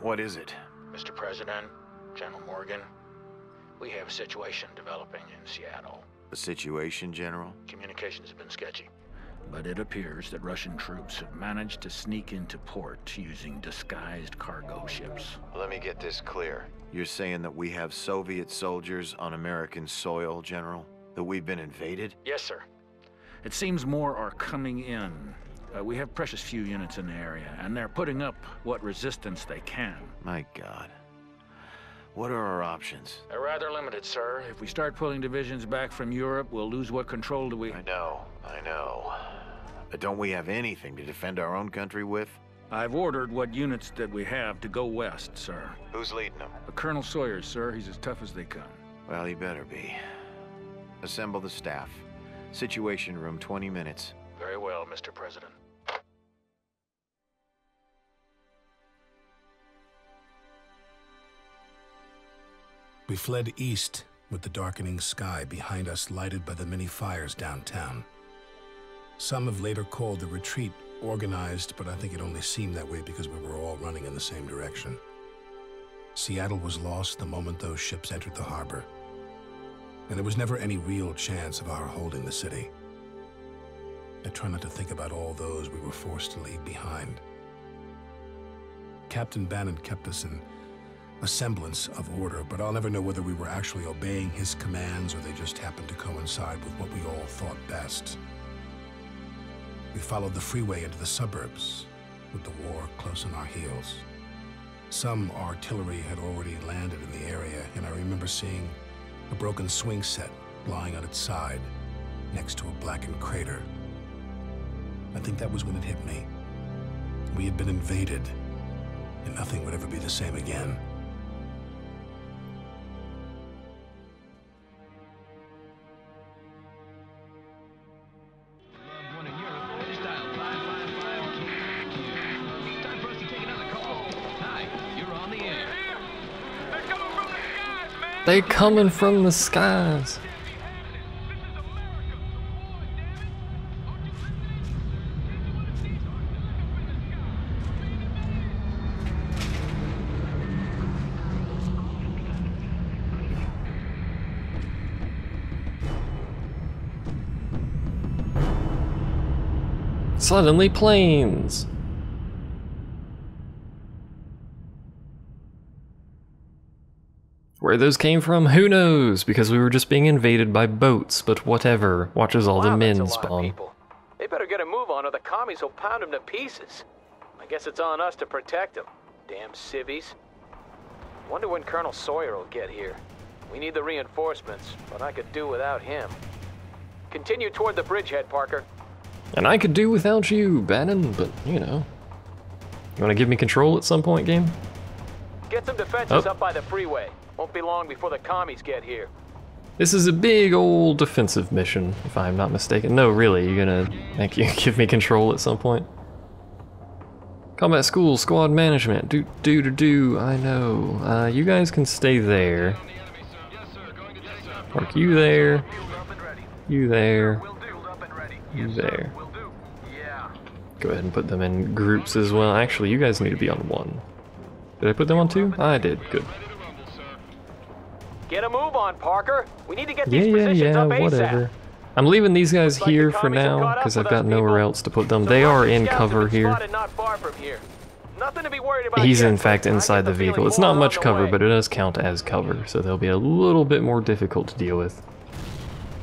What is it? Mr. President, General Morgan, we have a situation developing in Seattle. The situation, General? Communications have been sketchy, but it appears that Russian troops have managed to sneak into port using disguised cargo ships. Let me get this clear. You're saying that we have Soviet soldiers on American soil, General? That we've been invaded? Yes, sir. It seems more are coming in. We have precious few units in the area, and they're putting up what resistance they can. My God. What are our options? They're rather limited, sir. If we start pulling divisions back from Europe, we'll lose what control do we... I know. But don't we have anything to defend our own country with? I've ordered what units that we have to go west, sir. Who's leading them? Colonel Sawyers, sir. He's as tough as they come. Well, he better be. Assemble the staff. Situation room, 20 minutes. Very well, Mr. President. We fled east with the darkening sky behind us lighted by the many fires downtown. Some have later called the retreat organized, but I think it only seemed that way because we were all running in the same direction. Seattle was lost the moment those ships entered the harbor, and there was never any real chance of our holding the city. I try not to think about all those we were forced to leave behind. Captain Bannon kept us in a semblance of order, but I'll never know whether we were actually obeying his commands or they just happened to coincide with what we all thought best. We followed the freeway into the suburbs, with the war close on our heels. Some artillery had already landed in the area, and I remember seeing a broken swing set lying on its side, next to a blackened crater. I think that was when it hit me. We had been invaded, and nothing would ever be the same again. They coming from the skies. Suddenly planes. Where those came from, who knows? Because we were just being invaded by boats, but whatever. Watch as all the men spawn. They better get a move on or the commies will pound them to pieces. I guess it's on us to protect them. Damn civvies. Wonder when Colonel Sawyer will get here. We need the reinforcements, but I could do without him. Continue toward the bridgehead, Parker. And I could do without you, Bannon, but, you know. You wanna give me control at some point, game? Get some defenses up by the freeway. Won't be long before the commies get here. This is a big old defensive mission, if I'm not mistaken. No, really, you're gonna give me control at some point? Combat school, squad management, do, I know. You guys can stay there. Mark you there. You there. You there. Go ahead and put them in groups as well. Actually, you guys need to be on one. Did I put them on two? I did, good. Get a move on, Parker. We need to get these positions up ASAP. Whatever. I'm leaving these guys here for now because I've got nowhere else to put them. They are in cover here. He's in fact inside the vehicle. It's not much cover, but it does count as cover, so they'll be a little bit more difficult to deal with.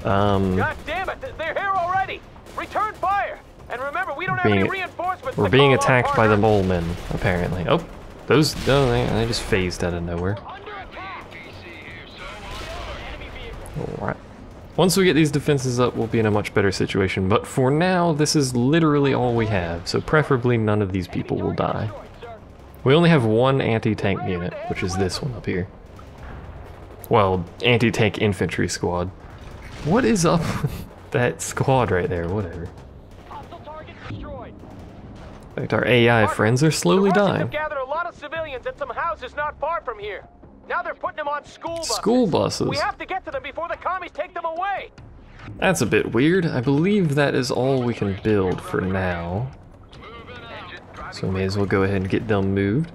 God damn it! They're here already. Return fire. And remember, we don't have any reinforcements. We're being attacked by the mole men, apparently. Oh, those they just phased out of nowhere. Alright. Once we get these defenses up, we'll be in a much better situation, but for now, this is literally all we have, so preferably none of these people will die. We only have one anti-tank unit, which is this one up here. Well, anti-tank infantry squad. What is up with that squad right there? Whatever. In fact, our AI friends are slowly dying. Have gathered a lot of civilians at some houses not far from here. Now they're putting them on school buses. School buses? We have to get to them before the commies take them away. That's a bit weird. I believe that is all we can build for now. So we may as well go ahead and get them moved.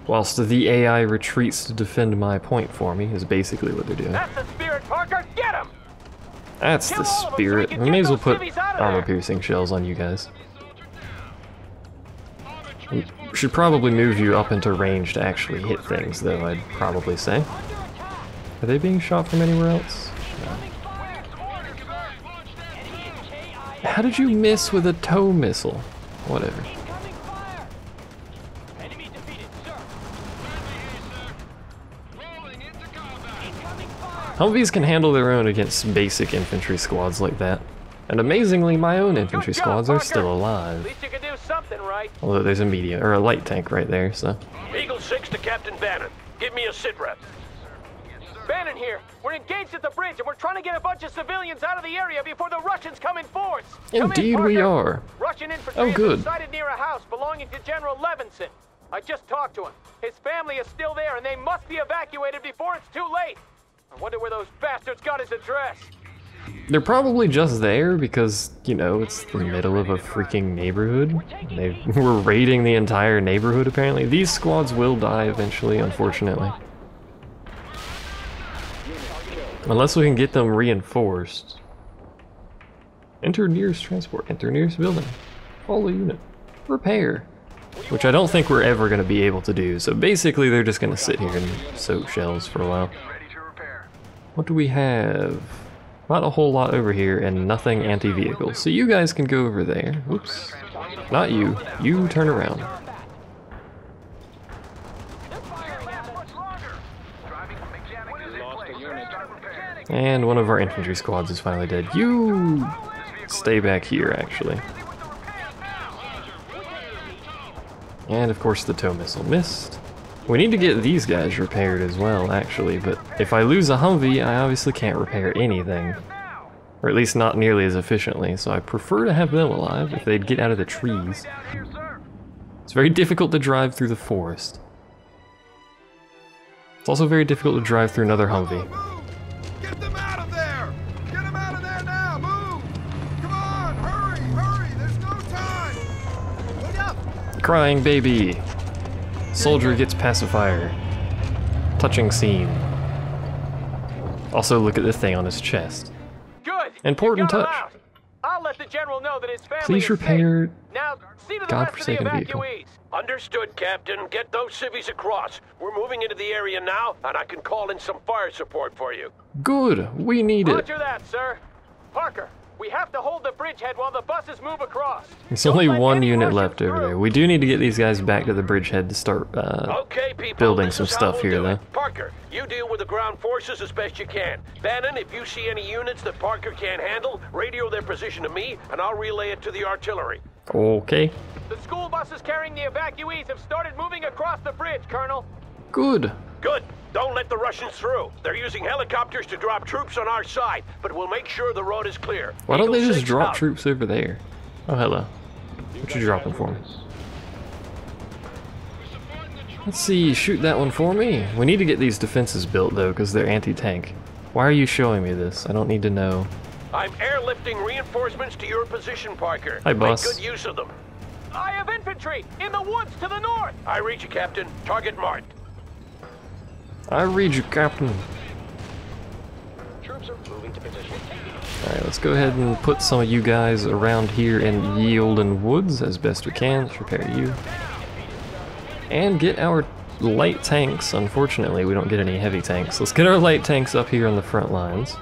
Whilst the AI retreats to defend my point for me, is basically what they're doing. That's the spirit, Parker! Get him! That's the spirit. We may as well put armor-piercing shells on you guys. We should probably move you up into range to actually hit things, though, I'd probably say. Are they being shot from anywhere else? No. How did you miss with a tow missile? Whatever. Humvees can handle their own against basic infantry squads like that. And amazingly, my own infantry squads are still alive. At least you can do something right. Although there's a medium, or a light tank right there, so. Eagle 6 to Captain Bannon. Give me a sit rep. Bannon here. We're engaged at the bridge and we're trying to get a bunch of civilians out of the area before the Russians come in force. Indeed we are. Russian infantry Oh, good. is sighted near a house belonging to General Levinson. I just talked to him. His family is still there and they must be evacuated before it's too late. I wonder where those bastards got his address. They're probably just there because, you know, it's the middle of a freaking neighborhood. They were raiding the entire neighborhood, apparently. These squads will die eventually, unfortunately. Unless we can get them reinforced. Enter nearest transport. Enter nearest building. Follow unit. Repair. Which I don't think we're ever going to be able to do. So basically they're just going to sit here and soak shells for a while. What do we have? Not a whole lot over here and nothing anti-vehicle. So you guys can go over there. Oops. Not you. You turn around. And one of our infantry squads is finally dead. You stay back here, actually. And of course the tow missile missed. We need to get these guys repaired as well, actually, but if I lose a Humvee, I obviously can't repair anything. Or at least not nearly as efficiently, so I prefer to have them alive if they'd get out of the trees. It's very difficult to drive through the forest. It's also very difficult to drive through another Humvee. Get them out of there! Get them out of there now! Move! Come on! Hurry! Hurry! There's no time! Wait up! Crying baby! Soldier gets pacifier. Touching scene. Also, look at the thing on his chest. Good. Important touch. I'll let the general know that his family Please is repair safe. Now, see to the godforsaken rest of the vehicle. evacuees. Understood, Captain. Get those civvies across. We're moving into the area now, and I can call in some fire support for you. Good, we need it. Roger that, sir. Parker, we have to hold the bridgehead while the buses move across. There's Don't only let one any unit Russians left over through. there. We do need to get these guys back to the bridgehead to start Okay, people. building this some is how stuff we'll here, do though. it. Parker, you deal with the ground forces as best you can. Bannon, if you see any units that Parker can't handle, radio their position to me, and I'll relay it to the artillery. Okay. The school buses carrying the evacuees have started moving across the bridge, Colonel. Good. Good. Don't let the Russians through. They're using helicopters to drop troops on our side, but we'll make sure the road is clear. Why don't they Eagle just 6 drop out. troops over there? Oh, hello. What you dropping for me? Let's see, shoot that one for me. We need to get these defenses built, though, because they're anti-tank. Why are you showing me this? I don't need to know. I'm airlifting reinforcements to your position, Parker. Hi, boss. Make good use of them. I have infantry in the woods to the north. I read you, Captain. Target marked. I read you, Captain. Troops are moving to position. Alright, let's go ahead and put some of you guys around here in Yielden Woods as best we can. Let's repair you. And get our light tanks. Unfortunately, we don't get any heavy tanks. Let's get our light tanks up here on the front lines.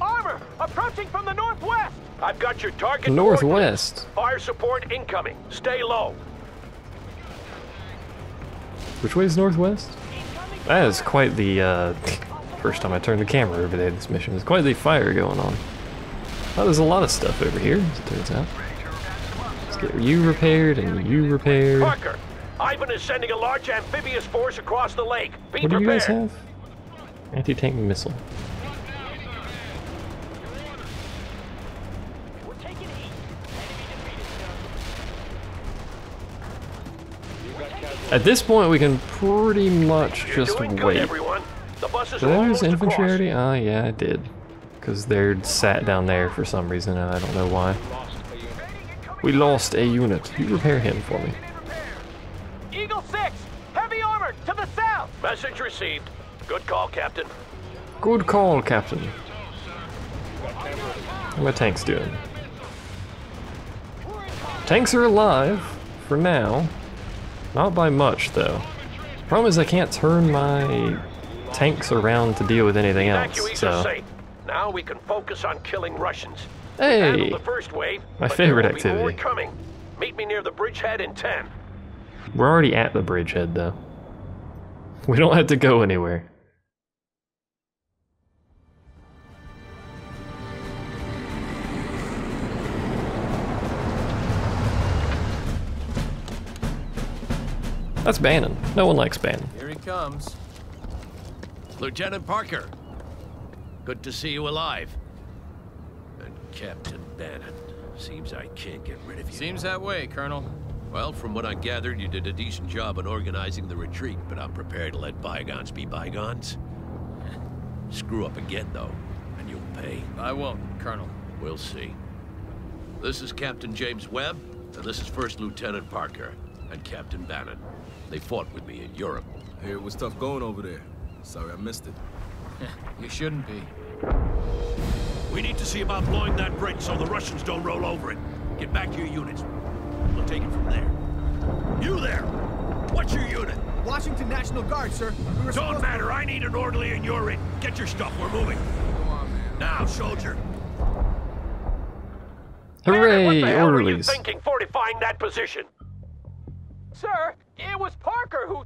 Armor approaching from the northwest. I've got your target. Northwest. Fire support incoming. Stay low. Which way is northwest? That is quite the, first time I turned the camera over there this mission. There's quite the fire going on. Oh, there's a lot of stuff over here, as it turns out. Let's get you repaired and you repaired. Parker, Ivan is sending a large amphibious force across the lake. Be What do you guys prepared. have? Anti-tank missile. We're taking heat. At this point, we can pretty much You're just doing good, wait. everyone. The buses Did are I lose almost infantry across. already? Oh, yeah, I did. Because they're sat down there for some reason, and I don't know why. We lost a unit. You repair him for me. Eagle Message received. Good call, Captain. Good call, Captain. What are my tanks doing? Tanks are alive, for now. Not by much, though. Problem is I can't turn my tanks around to deal with anything else, Evacuees are so... safe. Now we can focus on killing Russians. Hey! Handle the first wave, My but favorite there will be more activity. coming. Meet me near the bridgehead in 10. We're already at the bridgehead, though. We don't have to go anywhere. That's Bannon. No one likes Bannon. Here he comes. Lieutenant Parker. Good to see you alive. And Captain Bannon. Seems I can't get rid of you. Seems that way, Colonel. Well, from what I gathered, you did a decent job in organizing the retreat, but I'm prepared to let bygones be bygones. Screw up again, though, and you'll pay. I won't, Colonel. We'll see. This is Captain James Webb, and this is First Lieutenant Parker, and Captain Bannon. They fought with me in Europe. I hear it was tough going over there. Sorry I missed it. You shouldn't be. We need to see about blowing that bridge so the Russians don't roll over it. Get back to your units. We'll take it from there. You there! What's your unit? Washington National Guard, sir. We were Don't matter, I need an orderly and you're in. Get your stuff, we're moving. Come on, man. Now, soldier. Hooray, What the hell were you orderlies. thinking fortifying that position? Sir, it was Parker who...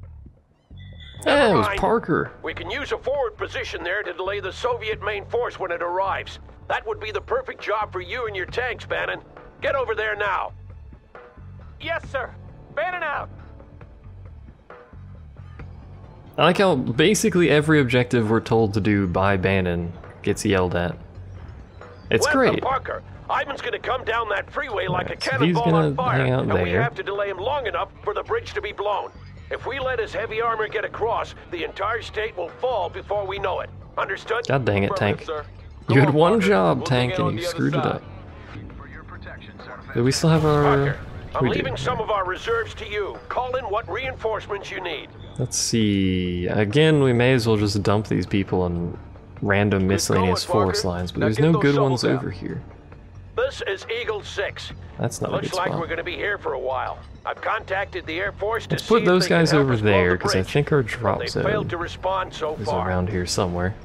Yeah, it was mind. Parker. We can use a forward position there to delay the Soviet main force when it arrives. That would be the perfect job for you and your tanks, Bannon. Get over there now. Yes, sir. Bannon out. I like how basically every objective we're told to do by Bannon gets yelled at. It's Welcome, great. Parker. Ivan's gonna come down that freeway like a Alright, so he's cannonball gonna on fire, hang out and we there. have to delay him long enough for the bridge to be blown. If we let his heavy armor get across, the entire state will fall before we know it. Understood? God dang it, Tank. You had one job, Tank, and you screwed it up. Do we still have our... Parker, I'm we do. leaving some of our reserves to you. Call in what reinforcements you need. Let's see. Again, we may as well just dump these people on random miscellaneous forest lines, but Now there's get no those good ones shovels out. over here. This is Eagle 6. That's not a Looks good like spot. we're gonna be here for a while. I've contacted the Air Force to Let's see put if those they can guys help over us blow there, the because I bridge. think our They drop failed zone to respond so is far. around here somewhere.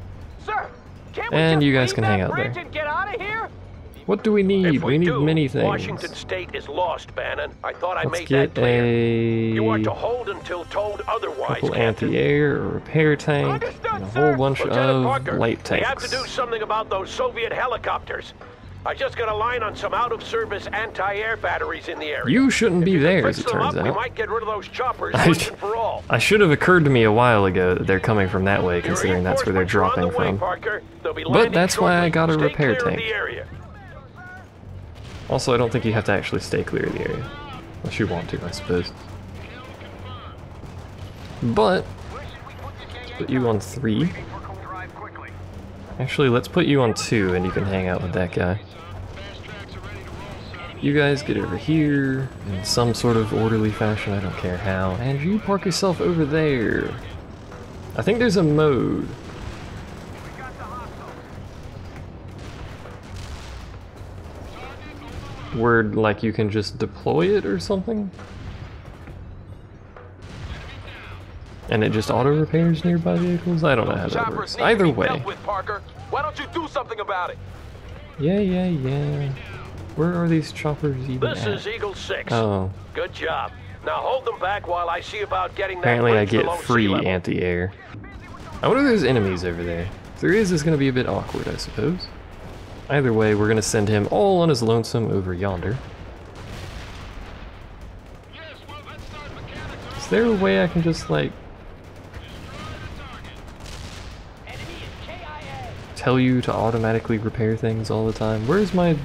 Sir, can't we And just you guys leave can that hang out bridge there. and get out of here? What do we need? If We need do, many things. Washington State is lost, Bannon. I thought I Let's made get that clear. You are a to hold until told otherwise, couple Captain. anti-air, a repair tank, Understood, and a sir. whole bunch Lieutenant of Parker, light we have tanks. to do something about those Soviet helicopters. I just got a line on some out-of-service anti-air batteries in the area. You shouldn't be If you can there, as fix it them turns up, we out. might get rid of those choppers I- once and for all. I should have occurred to me a while ago that they're coming from that way, Your considering that's where they're reinforcements are on dropping the way, from. Parker. They'll be But landing that's why I shortly. got a Stay repair clear of tank. the area. Also, I don't think you have to actually stay clear of the area. Unless you want to, I suppose. But, let's put you on 3. Actually, let's put you on 2 and you can hang out with that guy. You guys get over here in some sort of orderly fashion, I don't care how. And you park yourself over there. I think there's a mode. Where, like, you can just deploy it or something? And it just auto-repairs nearby vehicles? I don't know how that works. Either way. Parker. Why don't you do something about it? Yeah. Where are these choppers even This at? is Eagle 6. Oh, Good job. Now hold them back while I see about getting that apparently I bridge get below sea free level. anti-air. I wonder if there's enemies over there. If there is, it's gonna be a bit awkward, I suppose. Either way, we're gonna send him all on his lonesome over yonder. Is there a way I can just, like, tell you to automatically repair things all the time? Where's my...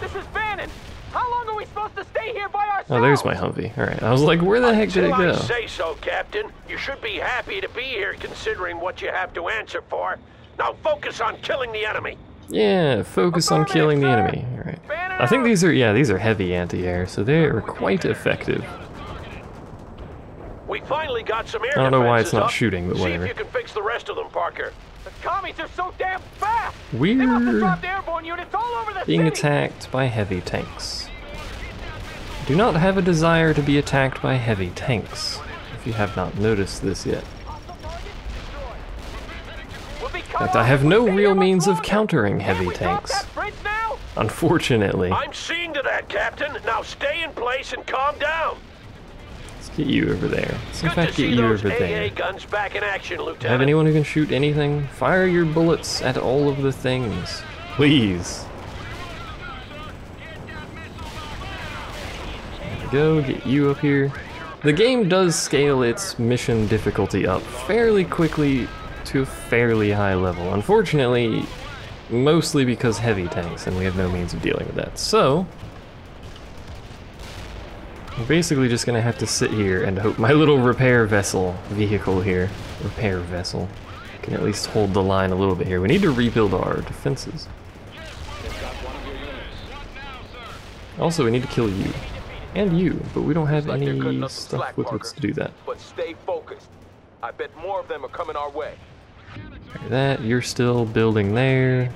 This is Bannon. How long are we supposed to stay here by ourselves? Oh, there's my Humvee. Alright, I was like, where the heck did it Until I go? say so, Captain. You should be happy to be here considering what you have to answer for. Now focus on killing the enemy. Yeah, focus on killing the Affirmative, enemy. sir. Alright. Banner I think out. these are, yeah, these are heavy anti-air, so they are quite effective. We Finally got some air I don't know why it's defenses not up. shooting, but See whatever. if you can fix the rest of them, Parker. The commies are so damn fast! They must have We're dropped airborne units all over the being city! attacked by heavy tanks. Do not have a desire to be attacked by heavy tanks, if you have not noticed this yet. We'll be In fact, I have no real means of countering heavy tanks. Unfortunately. I'm seeing to that, Captain. Now stay in place and calm down. Let's get you over there. Let's in Good fact to see get you those over AA there. guns back in action, Lieutenant. Have anyone who can shoot anything? Fire your bullets at all of the things. Please. There we go, get you up here. The game does scale its mission difficulty up fairly quickly to a fairly high level. Unfortunately, mostly because heavy tanks, and we have no means of dealing with that. So, we're basically just gonna have to sit here and hope my little repair vehicle here, can at least hold the line a little bit here. We need to rebuild our defenses. Also, we need to kill you. And you, but we don't have any stuff with which to do that. But stay focused. I bet more of them are coming our way. Like that, you're still building there.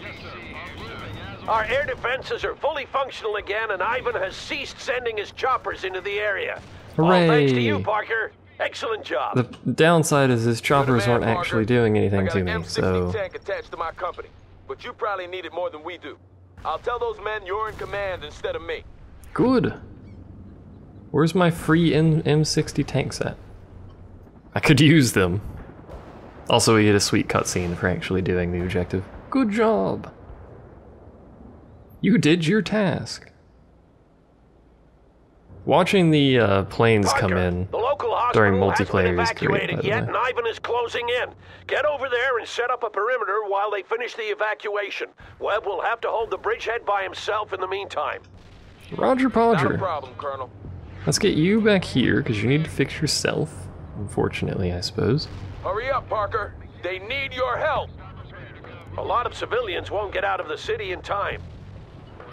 Our air defenses are fully functional again, and Ivan has ceased sending his choppers into the area. Hooray! All thanks to you, Parker. Excellent job. The downside is his choppers aren't actually doing anything to me, I got an so... M60 tank attached to my company, but you probably need it more than we do. I'll tell those men you're in command instead of me. Good. Where's my free M60 tanks at? I could use them. Also, we get a sweet cutscene for actually doing the objective. Good job! You did your task. Watching the planes come in the local during hospital hasn't been multiplayer is great, by evacuated the yet, way. and Ivan is closing in. Get over there and set up a perimeter while they finish the evacuation. Webb will have to hold the bridgehead by himself in the meantime. Roger Not a Podger. problem, Colonel. Let's get you back here, because you need to fix yourself. Unfortunately, I suppose. Hurry up, Parker. They need your help. A lot of civilians won't get out of the city in time.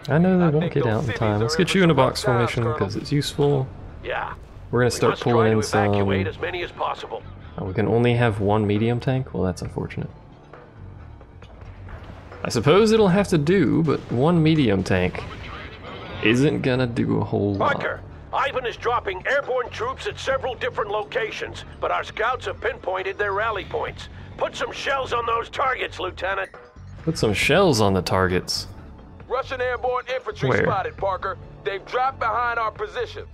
I know they I won't think get those out in cities time. are Let's in get for you in a some rough box times, formation, Colonel. because it's useful. Yeah. We're gonna We start must try pulling to in some... evacuate as many as possible. Oh, we can only have one medium tank? Well, that's unfortunate. I suppose it'll have to do, but one medium tank isn't gonna do a whole lot. Parker, Ivan is dropping airborne troops at several different locations, but our scouts have pinpointed their rally points. Put some shells on those targets, Lieutenant. Put some shells on the targets. Russian airborne infantry Where? spotted, Parker. They've dropped behind our position.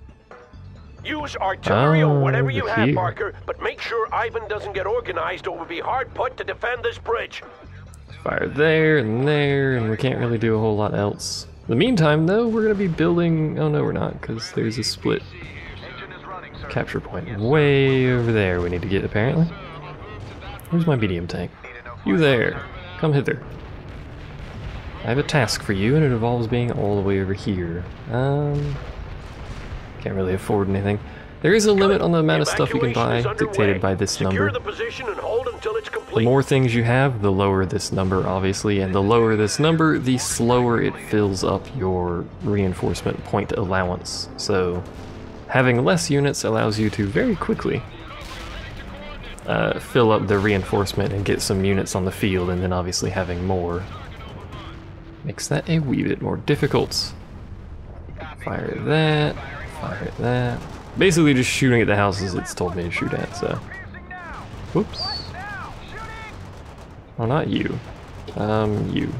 Use artillery or whatever you over have, here. Parker, but make sure Ivan doesn't get organized or we'll be hard put to defend this bridge. Fire there, and we can't really do a whole lot else. In the meantime, though, we're gonna be building... Oh, no, we're not, because there's a split capture point way over there we need to get, apparently. Where's my medium tank? You there. Come hither. I have a task for you, and it involves being all the way over here. Can't really afford anything. There is a limit on the amount of stuff you can buy, Evacuation is underway. dictated by this Secure number. the position and hold until it's The complete. more things you have, the lower this number, obviously, and the lower this number, the slower it fills up your reinforcement point allowance. So, having less units allows you to very quickly fill up the reinforcement and get some units on the field, and then obviously having more makes that a wee bit more difficult. Fire that, fire that. Basically just shooting at the houses it's told me to shoot at, so. Whoops. Oh, not you. You.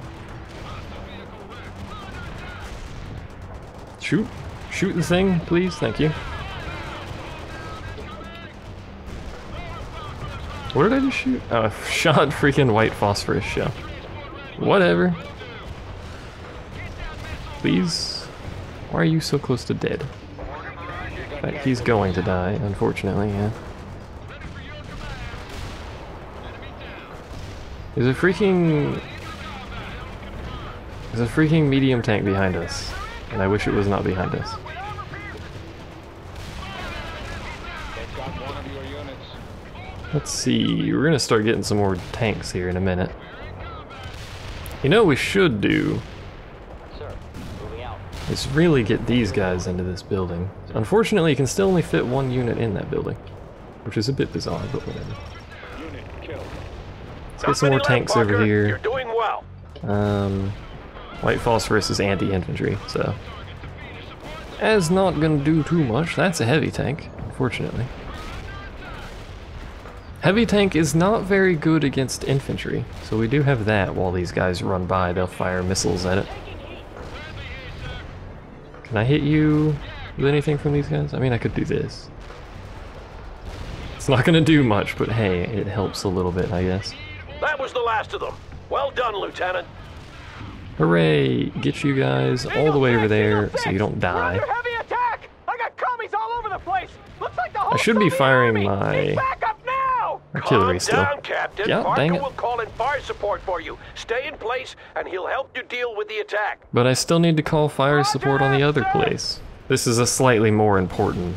Shoot. Shoot the thing, please. Thank you. What did I just shoot? Oh, I shot freaking white phosphorus shell. Whatever. Please. Why are you so close to dead? In fact, he's going to die, unfortunately, yeah. There's a freaking medium tank behind us, and I wish it was not behind us. Let's see, we're gonna start getting some more tanks here in a minute. You know what we should do is really get these guys into this building. Unfortunately, you can still only fit one unit in that building. which is a bit bizarre, but whatever. Let's get some more tanks over You're here. doing well. White phosphorus is anti-infantry, so that's not gonna do too much. That's a heavy tank, unfortunately. Heavy tank is not very good against infantry, so we do have that while these guys run by. They'll fire missiles at it. Can I hit you with anything from these guys? I mean, I could do this. It's not gonna do much, but hey, it helps a little bit, I guess. That was the last of them. Well done, Lieutenant. Hooray! Get you guys all the way over there so you don't die. Heavy attack! I got commies all over the place. Looks like the whole I should be Soviet firing army. my Need backup now! artillery Calm still. down, Captain. Yeah, Parker dang it. will call in fire support for you. Stay in place, and he'll help you deal with the attack. But I still need to call fire support on the other place. This is a slightly more important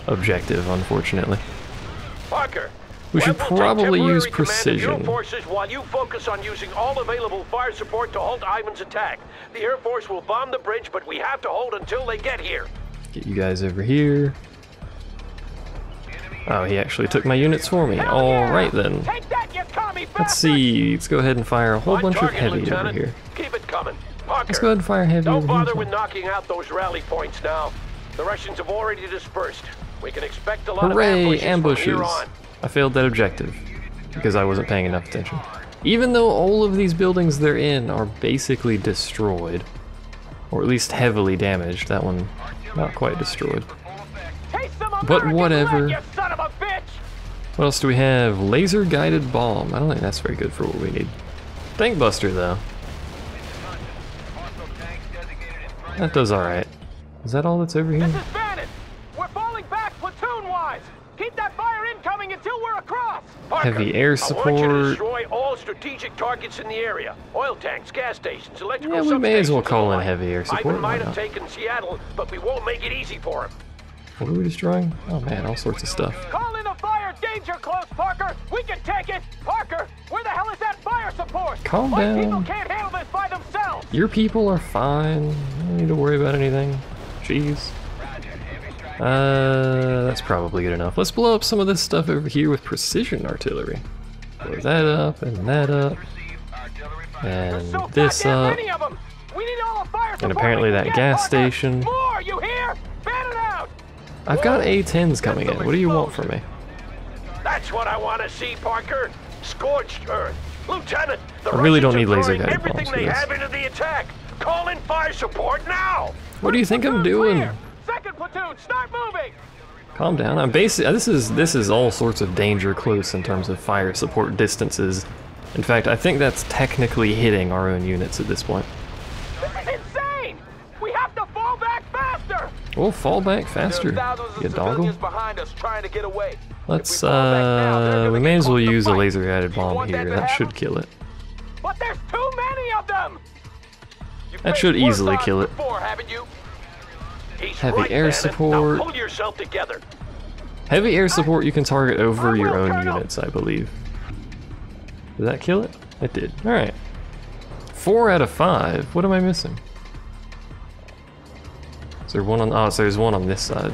objective, unfortunately. Parker, We should Webb will take probably use temporary command of precision. your forces while you focus on using all available fire support to halt Ivan's attack. The Air Force will bomb the bridge, but we have to hold until they get here. Get you guys over here. Oh, he actually took my units for me. Alright then. Take that, you commie Let's bastard! see. Let's go ahead and fire a whole On bunch of target, heavy Lieutenant. over here. Keep it coming. Parker, Let's go ahead and fire heavy don't over bother here. with knocking out those rally points now. The Russians have already dispersed. We can expect a lot Hooray! of ambushes Ambushes! from here on. I failed that objective because I wasn't paying enough attention. Even though all of these buildings they're in are basically destroyed, or at least heavily damaged, that one not quite destroyed. Taste some But American whatever. lead, you son of a bitch! What else do we have? Laser guided bomb. I don't think that's very good for what we need. Tank buster though. That does alright. Is that all that's over here? This is Bannon! We're falling back platoon-wise! Keep that fire incoming until we're across! Parker, Heavy air I want you to support. destroy all strategic targets in the area. Oil tanks, gas stations, electrical Yeah, we may as well substations, call and in the like. heavy air support, Ivan why might have not? taken Seattle, but we won't make it easy for him. What are we destroying? Oh man, all sorts of stuff. Call in the fire! Danger close, Parker! We can take it! Parker, where the hell is that fire support? Calm My down. people can't handle this by themselves! Your people are fine. You don't need to worry about anything. Jeez. That's probably good enough. Let's blow up some of this stuff over here with precision artillery. Blow that up, and that up, and So this goddamn up. many of them! We need all the fire support apparently we can that get, gas Parker. station. More, you hear? Ban it out! I've got A-10s coming in. What do you want from me? That's what I want to see, Parker. Scorched earth. Lieutenant, the I really Russians don't are need laser throwing guided everything bombs for they this. have into the attack. Call in fire support now. What do you think I'm Platoon doing? clear. Second platoon, start moving! Calm down. I'm basically this is all sorts of danger close in terms of fire support distances. In fact, I think that's technically hitting our own units at this point. This is insane! We have to fall back faster! We'll fall back faster. You dongle. behind us trying to get away. Let's we may as well use a laser guided bomb here. That should kill it. But there's too many of them! That should easily kill it. Before, haven't you? He's Heavy right, air Bannon. support. Now pull yourself together. Heavy air support you can target over I your will, own Colonel. units, I believe. Did that kill it? It did. Alright. 4 out of 5. What am I missing? Is there one on... Oh, so there's one on this side.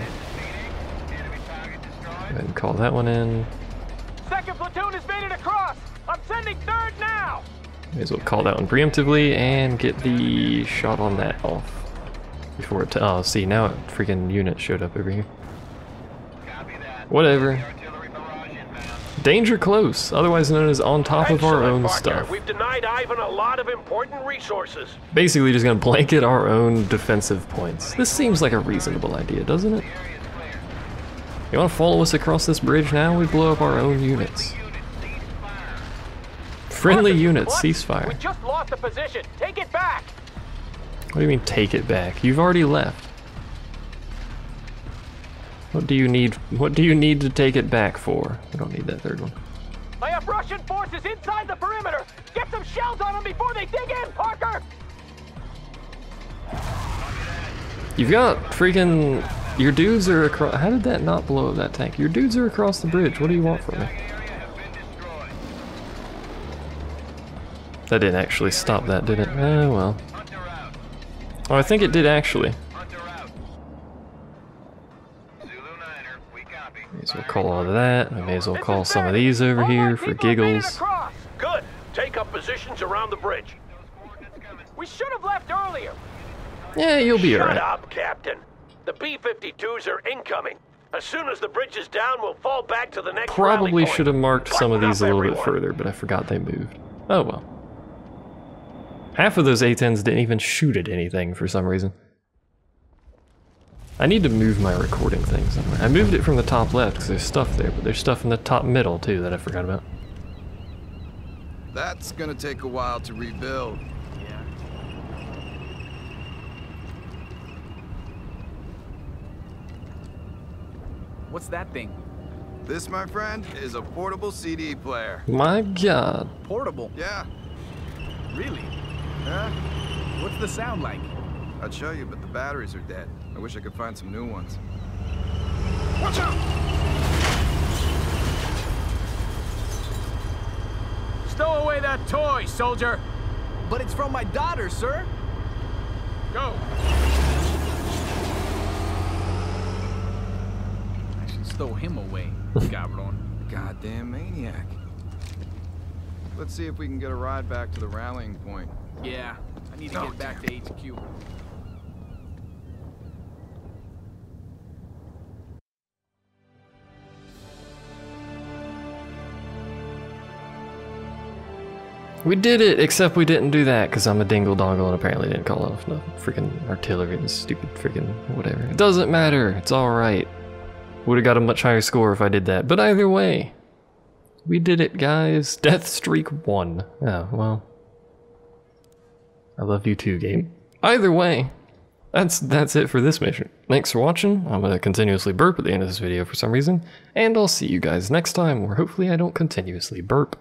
Go ahead and call that one in. Second platoon has made it across! I'm sending third now! May as well call that one preemptively and get the shot on that off. Before it... Oh, see, now a freaking unit showed up over here. Whatever. Danger close, otherwise known as on top of our Excellent, own Parker. stuff. We've denied Ivan a lot of important resources. Basically just gonna blanket our own defensive points. This seems like a reasonable idea, doesn't it? You wanna follow us across this bridge now? We blow up our own units. Friendly units, We ceasefire. just lost the position. Take it back! What do you mean take it back? You've already left. What do you need to take it back for? I don't need that third one. I have Russian forces inside the perimeter! Get some shells on them before they dig in, Parker! You've got freaking... Your dudes are across... How did that not blow up that tank? Your dudes are across the bridge. What do you want from me? That didn't actually stop that, did it? Oh, well. Oh, I think it did actually. May as well call all of that. I may as well call some of these over here for giggles. Good. Take up positions around the bridge. We should have left earlier. Yeah, you'll be Shut alright. up, Captain. The B-52s are incoming. As soon as the bridge is down, we'll fall back to the next Probably rally point. should have marked some of Button these a up, little bit everyone. further, but I forgot they moved. Oh well. Half of those A-10s didn't even shoot at anything for some reason. I need to move my recording thing somewhere. I moved it from the top left because there's stuff there, but there's stuff in the top middle too that I forgot about. That's gonna take a while to rebuild. Yeah. What's that thing? This, my friend, is a portable CD player. My god. Portable. Yeah, Really? yeah. What's the sound like? I'd show you, but the batteries are dead. I wish I could find some new ones. Watch out! Stow away that toy, soldier! But it's from my daughter, sir! Go! I should stow him away, cabron. Goddamn maniac. Let's see if we can get a ride back to the rallying point. Yeah, I need to get back to HQ. We did it, except we didn't do that because I'm a dingle dongle and apparently didn't call off the freaking artillery and stupid freaking whatever. It doesn't matter, it's alright. Would have got a much higher score if I did that, but either way. We did it, guys. Death Streak 1. Oh, well. I love you too, game. Either way, that's it for this mission. Thanks for watching. I'm gonna continuously burp at the end of this video for some reason, and I'll see you guys next time where hopefully I don't continuously burp.